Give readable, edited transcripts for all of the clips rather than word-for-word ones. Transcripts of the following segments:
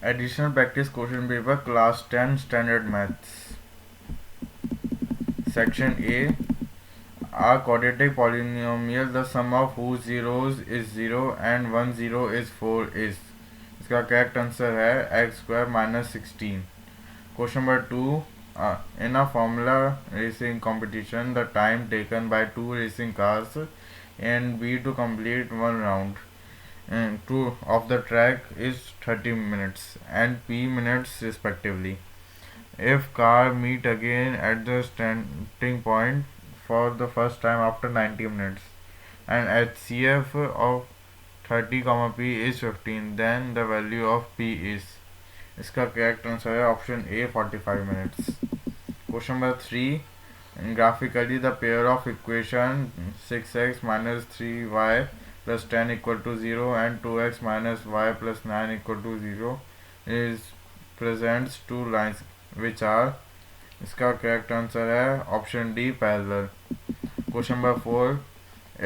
Additional practice question paper class 10 standard maths. Section A. A quadratic polynomial the sum of whose zeros is 0 and 1 0 is 4 is. इसका correct answer है x square minus 16. Question number 2. In a formula racing competition, the time taken by two racing cars A and B to complete one round of the track is 30 minutes and p minutes respectively. If car meet again at the starting point for the first time after 90 minutes and HCF of 30, p is 15, then the value of p is. इसका correct answer है option A 45 minutes. Question number 3. Graphically, the pair of equation 6x minus 3y plus 10 equal to 0 and 2x minus y plus 9 equal to 0 is presents two lines which are. इसका correct answer है option D parallel. Question number 4.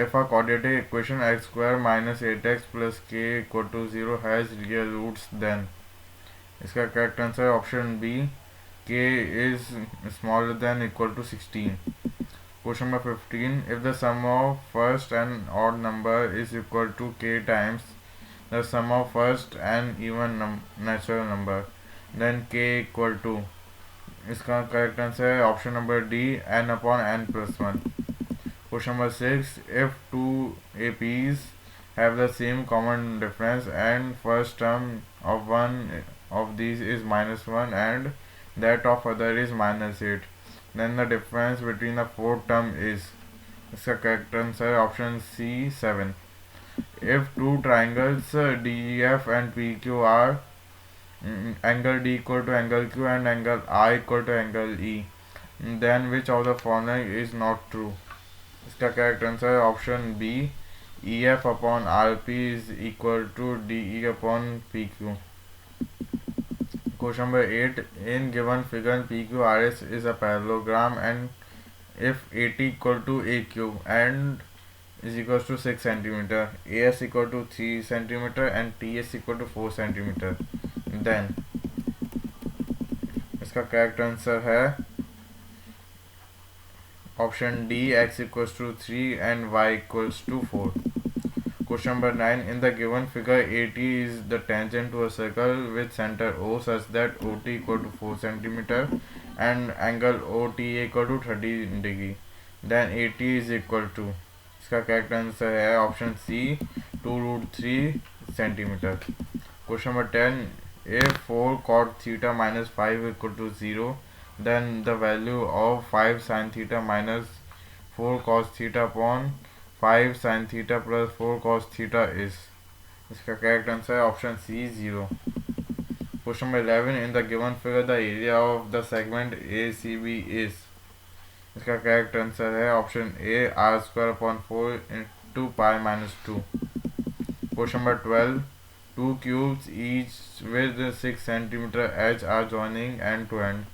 If a quadratic equation x square minus 8x plus k equal to 0 has real roots, then. इसका correct answer है option B k is smaller than equal to 16. Question number 15. If the sum of first and odd number is equal to k times the sum of first and even natural number, then k equal to. इसका correct answer है option number D n upon n plus 1. Question number 6. If two APs have the same common difference and first term of one of these is minus 1 and that of other is minus 8, then the difference between the fourth term is. इसका correct answer है option C 7. If two triangles DEF and PQ are angle D equal to angle Q and angle I equal to angle E, then which of the following is not true? इसका correct answer है option B EF upon RP is equal to DE upon PQ. Question number 8. In given figure, PQRS is a parallelogram, and if AT equal to AQ and is equal to 6 cm, AS equal to 3 cm and TS equal to 4 cm, then इसका correct answer है option D x equals to 3 and y equals to 4. Question number 9. In the given figure, AT is the tangent to a circle with center O such that OT equal to 4 cm and angle OTA equal to 30 degree. Then AT is equal to. इसका correct answer है option C 2√3 cm. Question number 10. If 4 cot theta minus 5 equal to 0, then the value of 5 sin theta minus 4 cos theta upon 5 sin theta plus 4 cos theta is. इसका correct answer है option C 0. Question number 11. In the given figure, the area of the segment ACB is. इसका correct answer है option A r square upon 4 into pi minus 2. Question number 12. Two cubes each with 6 cm edge are joining end to end.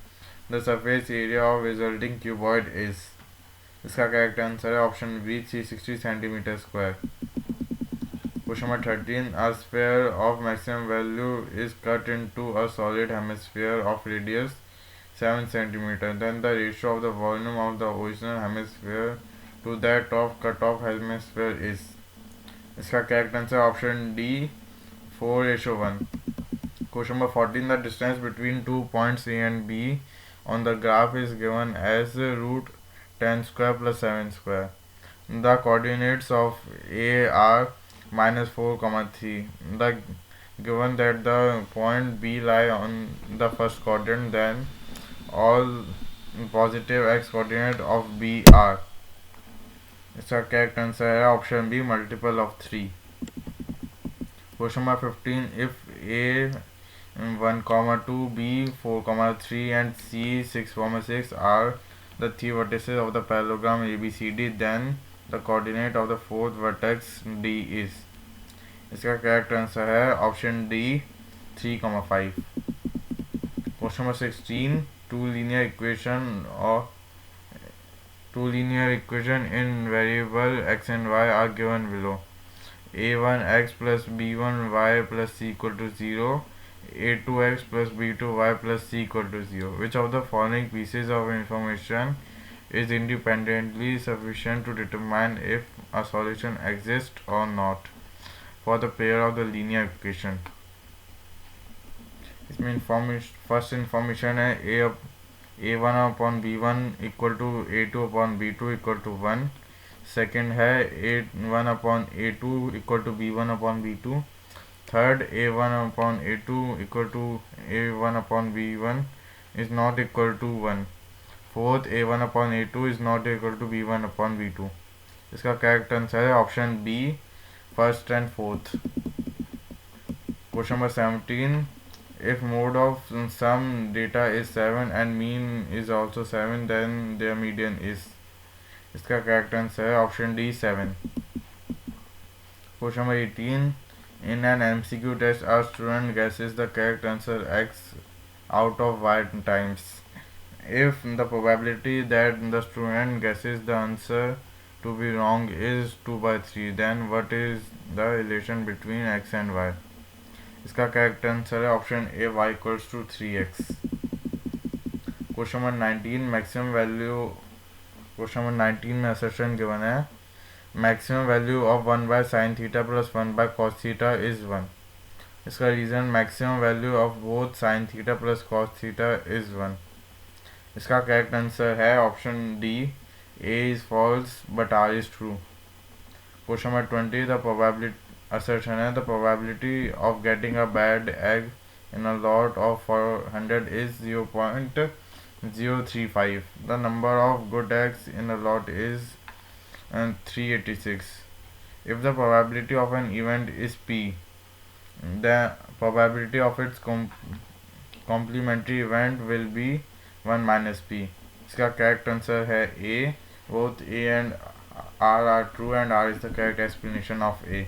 The surface area of resulting cuboid is. इसका correct answer है option B 360 cm square. Question number 13. A sphere of maximum value is cut into a solid hemisphere of radius 7 cm. Then the ratio of the volume of the original hemisphere to that of cut off hemisphere is. इसका correct answer option D 4:1. Question number 14. The distance between 2 points A and B on the graph is given as root 10 square plus 7 square. The coordinates of A are minus 4, 3. The given that the point B lie on the first quadrant, then all positive x coordinate of B are. इसका correct answer है option be multiple of 3. Question number 15. If A 1, 2, B 4, 3 and C 6, 6 are the three vertices of the parallelogram ABCD, then the coordinate of the fourth vertex D is. इसका correct answer है option D 3, 5. Question number 16. Two linear equation in variable x and y are given below. A1 x plus b1 y plus c equal to 0 a2x plus b2y plus c equal to 0. Which of the following pieces of information is independently sufficient to determine if a solution exists or not for the pair of the linear equation? इसमें first information है a1 upon b1 equal to a2 upon b2 equal to 1. Second है a1 upon a2 equal to b1 upon b2. Third a1 upon a2 equal to a1 upon b1 is not equal to 1. Fourth a1 upon a2 is not equal to b1 upon b2. इसका correct answer है option B, first and fourth. Question number 17. If mode of some data is 7 and mean is also 7, then their median is. इसका correct answer है option D 7. Question number 18. In an MCQ test, a student guesses the correct answer x out of y times. If the probability that the student guesses the answer to be wrong is 2/3, then what is the relation between x and y? इसका correct answer है option A y equals to 3x. Question number 19. Maximum value. Question number 19 में assertion given है maximum value of 1/sin theta plus 1/cos theta is 1. इसका reason maximum value of both sin theta plus cos theta is 1. इसका correct answer है option D, A is false but R is true. Question number 20. The probability assertion है the probability of getting a bad egg in a lot of 400 is 0.035. The number of good eggs in a lot is 386. If the probability of an event is p, the probability of its complementary event will be 1 minus p. इसका correct answer है A. Both A and R are true and R is the correct explanation of A.